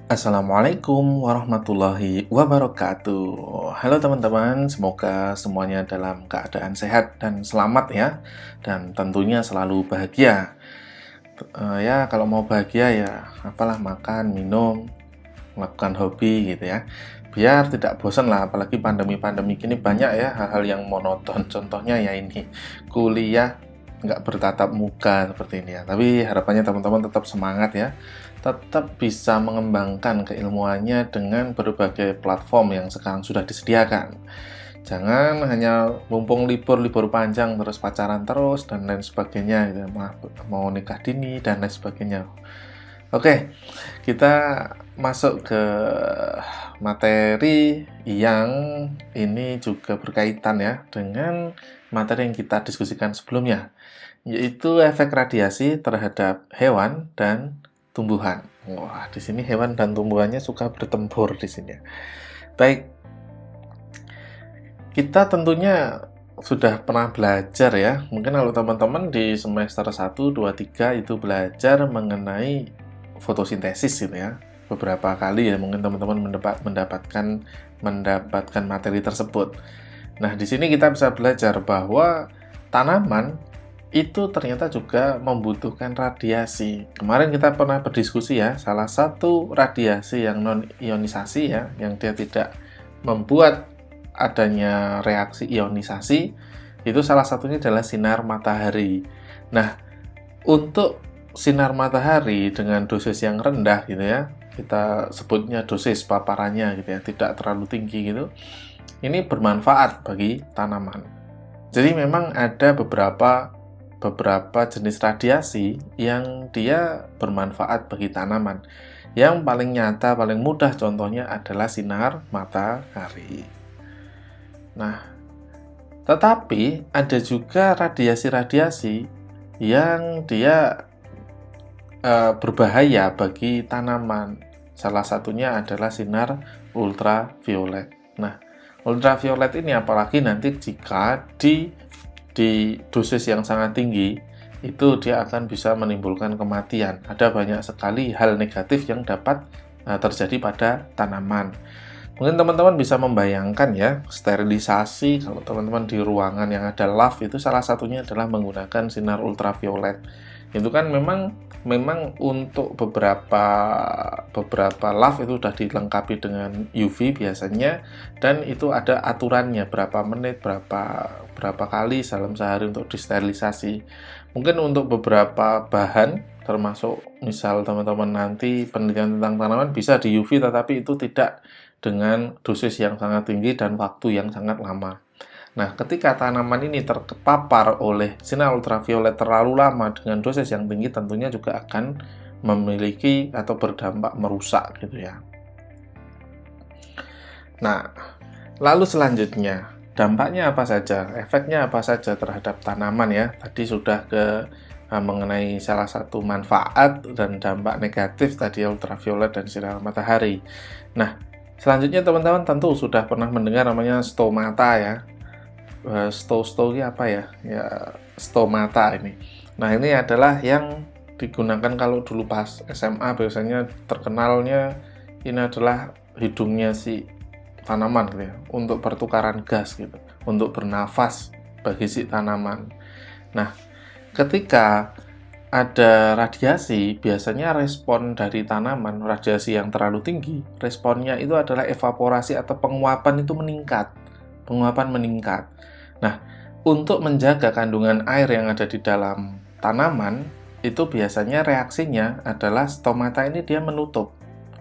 Assalamualaikum warahmatullahi wabarakatuh. Halo teman-teman, semoga semuanya dalam keadaan sehat dan selamat ya, dan tentunya selalu bahagia. Ya kalau mau bahagia ya apalah makan, minum, melakukan hobi gitu ya. Biar tidak bosan lah, apalagi pandemi-pandemi gini banyak ya hal-hal yang monoton. Contohnya ya ini, kuliah nggak bertatap muka seperti ini ya. Tapi harapannya teman-teman tetap semangat ya, tetap bisa mengembangkan keilmuannya dengan berbagai platform yang sekarang sudah disediakan. Jangan hanya mumpung libur panjang terus pacaran terus dan lain sebagainya gitu, mau nikah dini dan lain sebagainya. Oke, kita masuk ke materi yang ini juga berkaitan ya dengan materi yang kita diskusikan sebelumnya, yaitu efek radiasi terhadap hewan dan tumbuhan. Wah, di sini hewan dan tumbuhannya suka bertempur di sini. Baik, kita tentunya sudah pernah belajar ya. Mungkin kalau teman-teman di semester 1, 2, 3 itu belajar mengenai fotosintesis gitu ya. Beberapa kali ya mungkin teman-teman mendapatkan materi tersebut. Nah, di sini kita bisa belajar bahwa tanaman itu ternyata juga membutuhkan radiasi. Kemarin kita pernah berdiskusi ya, salah satu radiasi yang non-ionisasi ya, yang dia tidak membuat adanya reaksi ionisasi, itu salah satunya adalah sinar matahari. Nah, untuk sinar matahari dengan dosis yang rendah gitu ya, kita sebutnya dosis paparannya gitu ya, tidak terlalu tinggi gitu, ini bermanfaat bagi tanaman. Jadi memang ada beberapa jenis radiasi yang dia bermanfaat bagi tanaman. Yang paling nyata, paling mudah contohnya adalah sinar matahari. Nah, tetapi ada juga radiasi-radiasi yang dia berbahaya bagi tanaman. Salah satunya adalah sinar ultraviolet. Nah, ultraviolet ini apalagi nanti jika di dosis yang sangat tinggi, itu dia akan bisa menimbulkan kematian. Ada banyak sekali hal negatif yang dapat terjadi pada tanaman. Mungkin teman-teman bisa membayangkan ya, sterilisasi kalau teman-teman di ruangan yang ada LAV itu salah satunya adalah menggunakan sinar ultraviolet. Itu kan memang untuk beberapa LAV itu sudah dilengkapi dengan UV biasanya, dan itu ada aturannya berapa menit, berapa kali dalam sehari untuk disterilisasi. Mungkin untuk beberapa bahan, termasuk misal teman-teman nanti penelitian tentang tanaman bisa di UV, tetapi itu tidak dengan dosis yang sangat tinggi dan waktu yang sangat lama. Nah, ketika tanaman ini terpapar oleh sinar ultraviolet terlalu lama dengan dosis yang tinggi, tentunya juga akan memiliki atau berdampak merusak gitu ya. Nah, lalu selanjutnya, dampaknya apa saja? Efeknya apa saja terhadap tanaman ya? Tadi sudah mengenai salah satu manfaat dan dampak negatif tadi ultraviolet dan sinar matahari. Nah, selanjutnya teman-teman tentu sudah pernah mendengar namanya stomata ya. Ini apa ya? Ya, stomata ini. Nah, ini adalah yang digunakan kalau dulu pas SMA biasanya terkenalnya ini adalah hidungnya si tanaman gitu ya, untuk pertukaran gas gitu, untuk bernafas bagi si tanaman. Nah, ketika ada radiasi, biasanya respon dari tanaman, radiasi yang terlalu tinggi, responnya itu adalah evaporasi atau penguapan itu meningkat. Penguapan meningkat. Nah, untuk menjaga kandungan air yang ada di dalam tanaman, itu biasanya reaksinya adalah stomata ini dia menutup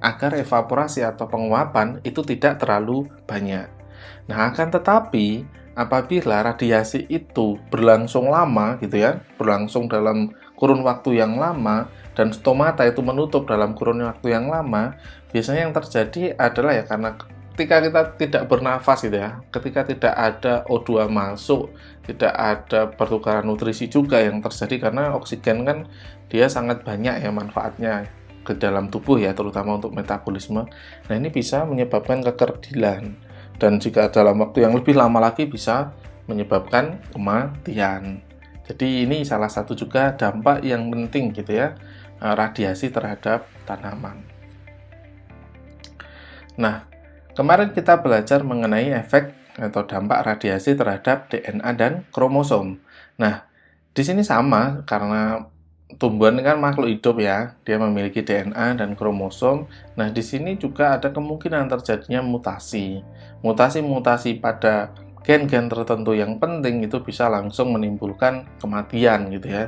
agar evaporasi atau penguapan itu tidak terlalu banyak. Nah, akan tetapi apabila radiasi itu berlangsung lama gitu ya, berlangsung dalam kurun waktu yang lama, dan stomata itu menutup dalam kurun waktu yang lama, biasanya yang terjadi adalah ya karena ketika kita tidak bernafas gitu ya, ketika tidak ada O2 masuk, tidak ada pertukaran nutrisi juga yang terjadi karena oksigen kan dia sangat banyak ya manfaatnya ke dalam tubuh ya, terutama untuk metabolisme. Nah, ini bisa menyebabkan kekerdilan, dan jika dalam waktu yang lebih lama lagi bisa menyebabkan kematian. Jadi ini salah satu juga dampak yang penting gitu ya, radiasi terhadap tanaman. Nah, kemarin kita belajar mengenai efek atau dampak radiasi terhadap DNA dan kromosom. Nah, di sini sama karena tumbuhan kan makhluk hidup ya, dia memiliki DNA dan kromosom. Nah, di sini juga ada kemungkinan terjadinya mutasi. Mutasi-mutasi pada gen-gen tertentu yang penting itu bisa langsung menimbulkan kematian gitu ya.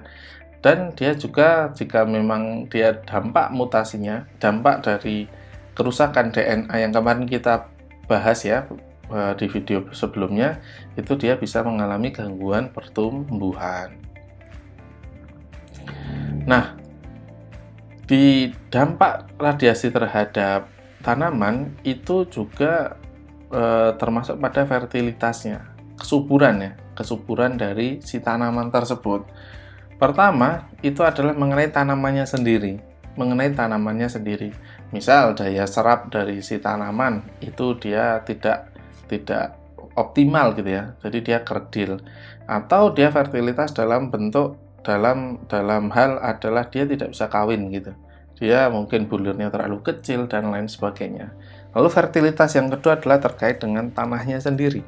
Dan dia juga jika memang dia dampak mutasinya, dampak dari kerusakan DNA yang kemarin kita bahas ya di video sebelumnya, itu dia bisa mengalami gangguan pertumbuhan. Nah, di dampak radiasi terhadap tanaman itu juga termasuk pada fertilitasnya, kesuburan dari si tanaman tersebut. Pertama, itu adalah mengenai tanamannya sendiri. Misal daya serap dari si tanaman itu dia tidak optimal gitu ya. Jadi dia kerdil. Atau dia fertilitas dalam bentuk dalam hal adalah dia tidak bisa kawin gitu. Dia mungkin bulurnya terlalu kecil dan lain sebagainya. Lalu fertilitas yang kedua adalah terkait dengan tanahnya sendiri.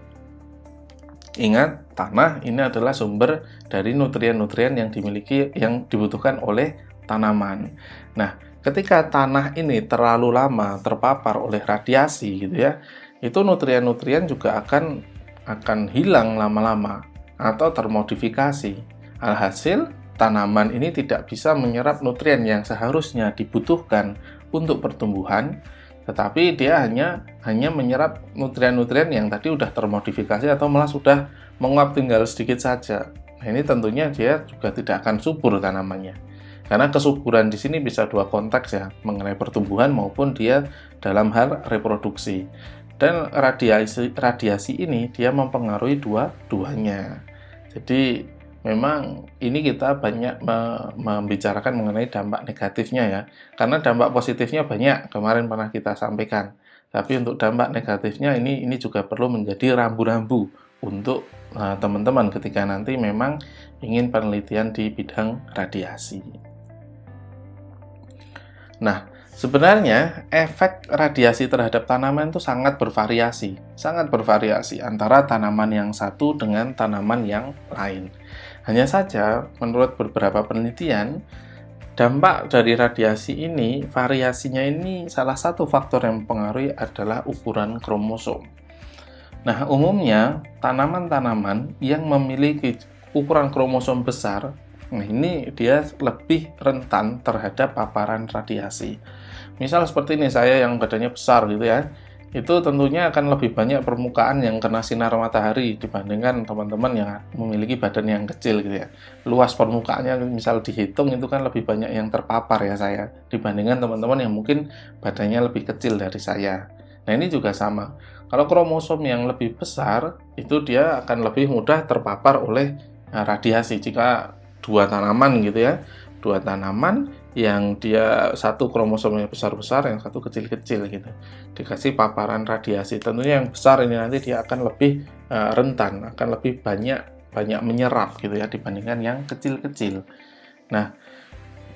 Ingat, tanah ini adalah sumber dari nutrien-nutrien yang dibutuhkan oleh tanaman. Nah, ketika tanah ini terlalu lama terpapar oleh radiasi gitu ya, itu nutrien-nutrien juga akan hilang lama-lama atau termodifikasi. Alhasil, tanaman ini tidak bisa menyerap nutrien yang seharusnya dibutuhkan untuk pertumbuhan, tetapi dia hanya menyerap nutrien-nutrien yang tadi udah termodifikasi atau malah sudah menguap tinggal sedikit saja. Nah, ini tentunya dia juga tidak akan subur tanamannya. Karena kesuburan di sini bisa dua konteks ya, mengenai pertumbuhan maupun dia dalam hal reproduksi. Dan radiasi ini dia mempengaruhi dua-duanya. Jadi memang ini kita banyak membicarakan mengenai dampak negatifnya ya. Karena dampak positifnya banyak, kemarin pernah kita sampaikan. Tapi untuk dampak negatifnya ini juga perlu menjadi rambu-rambu untuk teman-teman ketika nanti memang ingin penelitian di bidang radiasi. Nah, sebenarnya efek radiasi terhadap tanaman itu sangat bervariasi antara tanaman yang satu dengan tanaman yang lain. Hanya saja, menurut beberapa penelitian, dampak dari radiasi ini, variasinya ini salah satu faktor yang mempengaruhi adalah ukuran kromosom. Nah, umumnya tanaman-tanaman yang memiliki ukuran kromosom besar, nah ini dia lebih rentan terhadap paparan radiasi. Misal seperti ini, saya yang badannya besar gitu ya, itu tentunya akan lebih banyak permukaan yang kena sinar matahari dibandingkan teman-teman yang memiliki badan yang kecil gitu ya. Luas permukaannya misal dihitung itu kan lebih banyak yang terpapar ya saya, dibandingkan teman-teman yang mungkin badannya lebih kecil dari saya. Nah, ini juga sama. Kalau kromosom yang lebih besar, itu dia akan lebih mudah terpapar oleh radiasi. Jika dua tanaman gitu ya, dua tanaman yang dia satu kromosomnya besar-besar, yang satu kecil-kecil gitu, dikasih paparan radiasi, tentunya yang besar ini nanti dia akan lebih rentan, akan lebih banyak menyerap gitu ya dibandingkan yang kecil-kecil. Nah,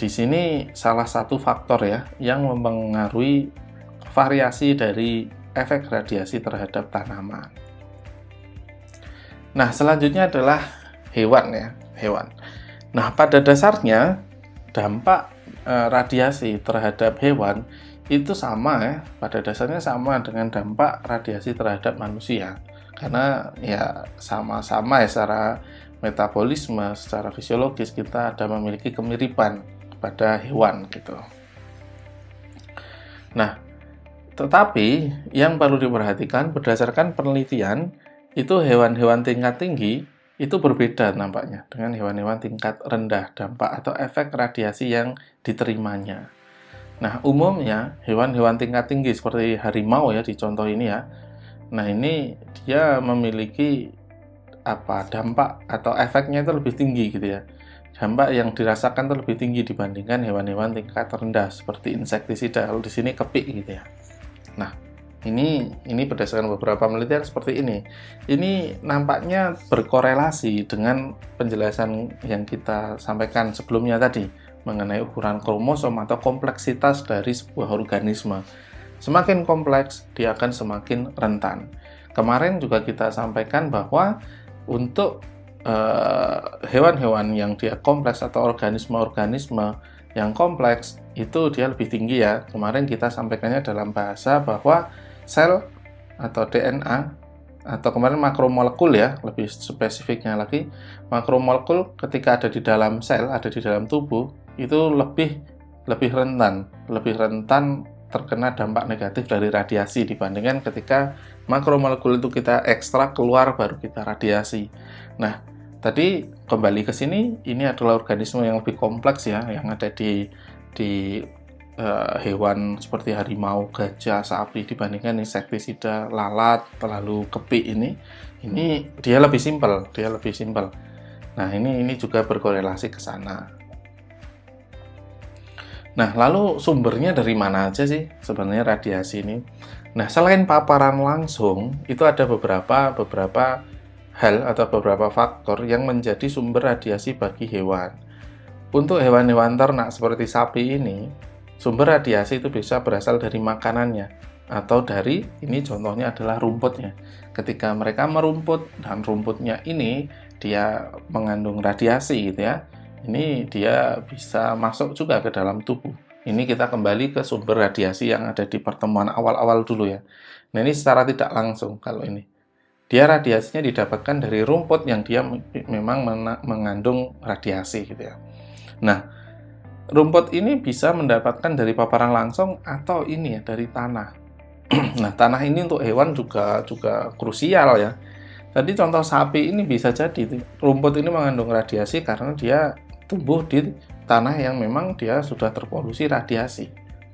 di sini salah satu faktor ya yang mempengaruhi variasi dari efek radiasi terhadap tanaman. Nah, selanjutnya adalah hewan ya, hewan. Nah, pada dasarnya dampak radiasi terhadap hewan itu sama ya, pada dasarnya sama dengan dampak radiasi terhadap manusia. Karena ya sama-sama ya secara metabolisme, secara fisiologis kita ada memiliki kemiripan kepada hewan gitu. Nah, tetapi yang perlu diperhatikan berdasarkan penelitian itu hewan-hewan tingkat tinggi itu berbeda nampaknya dengan hewan-hewan tingkat rendah dampak atau efek radiasi yang diterimanya. Nah, umumnya hewan-hewan tingkat tinggi seperti harimau ya di contoh ini ya. Nah, ini dia memiliki dampak atau efeknya itu lebih tinggi gitu ya. Dampak yang dirasakan itu lebih tinggi dibandingkan hewan-hewan tingkat rendah seperti insektisida. Kalau di sini kepik gitu ya. Nah, ini berdasarkan beberapa penelitian seperti ini. Ini nampaknya berkorelasi dengan penjelasan yang kita sampaikan sebelumnya tadi mengenai ukuran kromosom atau kompleksitas dari sebuah organisme. Semakin kompleks, dia akan semakin rentan. Kemarin juga kita sampaikan bahwa untuk hewan-hewan yang dia kompleks atau organisme-organisme yang kompleks itu dia lebih tinggi ya. Kemarin kita sampaikannya dalam bahasa bahwa sel atau DNA atau kemarin makromolekul ya, lebih spesifiknya lagi, makromolekul ketika ada di dalam sel, ada di dalam tubuh itu lebih rentan terkena dampak negatif dari radiasi dibandingkan ketika makromolekul itu kita ekstrak keluar baru kita radiasi. Nah, tadi kembali ke sini, ini adalah organisme yang lebih kompleks ya, yang ada di hewan seperti harimau, gajah, sapi dibandingkan insektisida, lalat, lalu kepik ini dia lebih simpel, Nah, ini juga berkorelasi ke sana. Nah, lalu sumbernya dari mana aja sih sebenarnya radiasi ini? Nah, selain paparan langsung, itu ada beberapa hal atau beberapa faktor yang menjadi sumber radiasi bagi hewan. Untuk hewan-hewan ternak seperti sapi ini, sumber radiasi itu bisa berasal dari makanannya atau dari, ini contohnya adalah rumputnya. Ketika mereka merumput dan rumputnya ini dia mengandung radiasi gitu ya, ini dia bisa masuk juga ke dalam tubuh. Ini kita kembali ke sumber radiasi yang ada di pertemuan awal-awal dulu ya. Nah, ini secara tidak langsung kalau ini. Dia radiasinya didapatkan dari rumput yang dia memang mengandung radiasi gitu ya. Nah, rumput ini bisa mendapatkan dari paparan langsung atau ini ya dari tanah. Nah, tanah ini untuk hewan juga krusial ya. Tadi contoh sapi ini bisa jadi rumput ini mengandung radiasi karena dia tumbuh di tanah yang memang dia sudah terpolusi radiasi.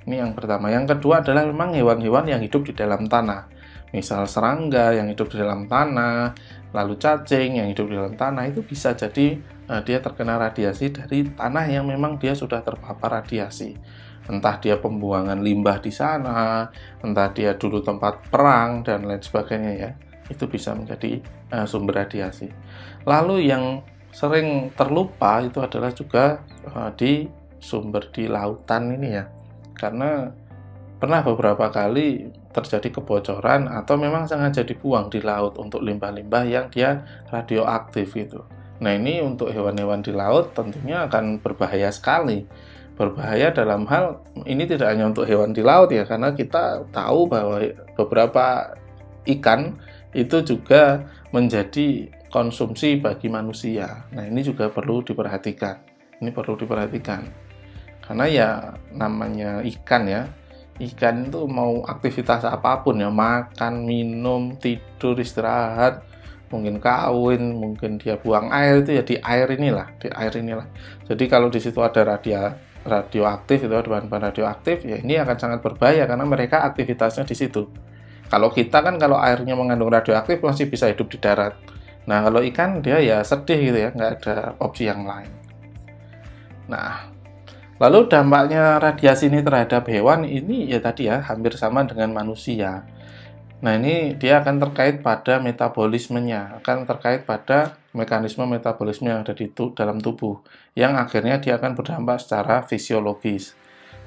Ini yang pertama. Yang kedua adalah memang hewan-hewan yang hidup di dalam tanah. Misal serangga yang hidup di dalam tanah, lalu cacing yang hidup di dalam tanah, itu bisa jadi dia terkena radiasi dari tanah yang memang dia sudah terpapar radiasi. Entah dia pembuangan limbah di sana, entah dia dulu tempat perang, dan lain sebagainya ya. Itu bisa menjadi sumber radiasi. Lalu yang sering terlupa itu adalah juga di sumber di lautan ini ya. Karena pernah beberapa kali terjadi kebocoran atau memang sengaja dibuang di laut untuk limbah-limbah yang dia radioaktif gitu. Nah, ini untuk hewan-hewan di laut tentunya akan berbahaya sekali. Berbahaya dalam hal ini tidak hanya untuk hewan di laut ya, karena kita tahu bahwa beberapa ikan itu juga menjadi konsumsi bagi manusia. Nah, ini juga perlu diperhatikan. Karena ya namanya ikan ya. Ikan itu mau aktivitas apapun ya, makan, minum, tidur, istirahat, mungkin kawin, mungkin dia buang air itu ya di air inilah. Jadi kalau di situ ada radioaktif itu ada bahan-bahan radioaktif ya ini akan sangat berbahaya karena mereka aktivitasnya di situ. Kalau kita kan kalau airnya mengandung radioaktif masih bisa hidup di darat. Nah, kalau ikan dia ya sedih gitu ya, nggak ada opsi yang lain. Nah, lalu dampaknya radiasi ini terhadap hewan ini ya tadi ya hampir sama dengan manusia. Nah, ini dia akan terkait pada metabolismenya, akan terkait pada mekanisme metabolisme yang ada di dalam tubuh, yang akhirnya dia akan berdampak secara fisiologis.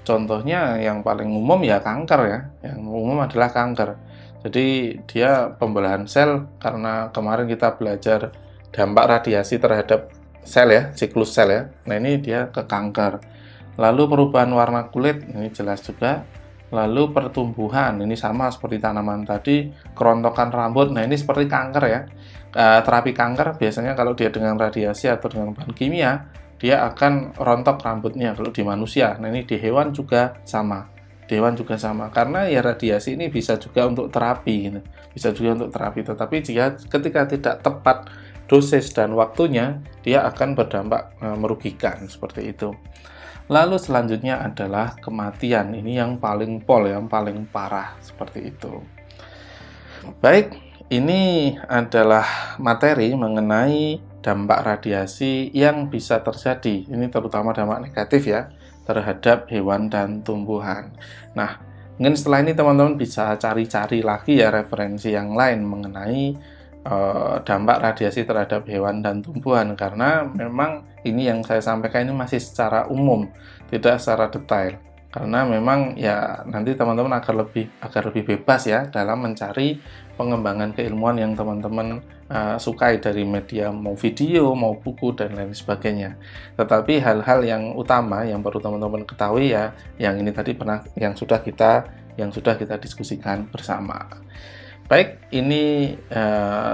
Contohnya yang paling umum ya kanker ya, yang umum adalah kanker. Jadi dia pembelahan sel karena kemarin kita belajar dampak radiasi terhadap sel ya, siklus sel ya. Nah, ini dia ke kanker. Lalu perubahan warna kulit, ini jelas juga. Lalu pertumbuhan, ini sama seperti tanaman tadi, kerontokan rambut, nah ini seperti kanker ya. Terapi kanker biasanya kalau dia dengan radiasi atau dengan bahan kimia, dia akan rontok rambutnya kalau di manusia. Nah, ini di hewan juga sama. Karena ya radiasi ini bisa juga untuk terapi gitu. Tetapi ketika tidak tepat dosis dan waktunya, dia akan berdampak merugikan seperti itu. Lalu selanjutnya adalah kematian. Ini yang paling yang paling parah seperti itu. Baik, ini adalah materi mengenai dampak radiasi yang bisa terjadi. Ini terutama dampak negatif ya terhadap hewan dan tumbuhan. Nah, mungkin setelah ini teman-teman bisa cari-cari lagi ya referensi yang lain mengenai dampak radiasi terhadap hewan dan tumbuhan, karena memang ini yang saya sampaikan ini masih secara umum, tidak secara detail. Karena memang ya nanti teman-teman agar lebih bebas ya dalam mencari pengembangan keilmuan yang teman-teman sukai dari media, mau video, mau buku dan lain sebagainya. Tetapi hal-hal yang utama yang perlu teman-teman ketahui ya, yang ini tadi yang sudah kita diskusikan bersama. Baik, ini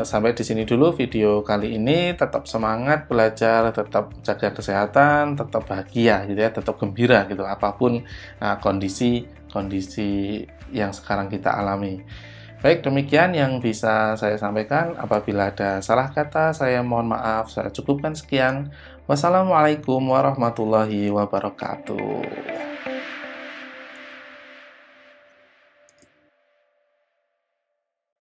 sampai di sini dulu video kali ini. Tetap semangat belajar, tetap jaga kesehatan, tetap bahagia gitu ya, tetap gembira gitu apapun kondisi yang sekarang kita alami. Baik, demikian yang bisa saya sampaikan. Apabila ada salah kata, saya mohon maaf. Saya cukupkan sekian. Wassalamualaikum warahmatullahi wabarakatuh.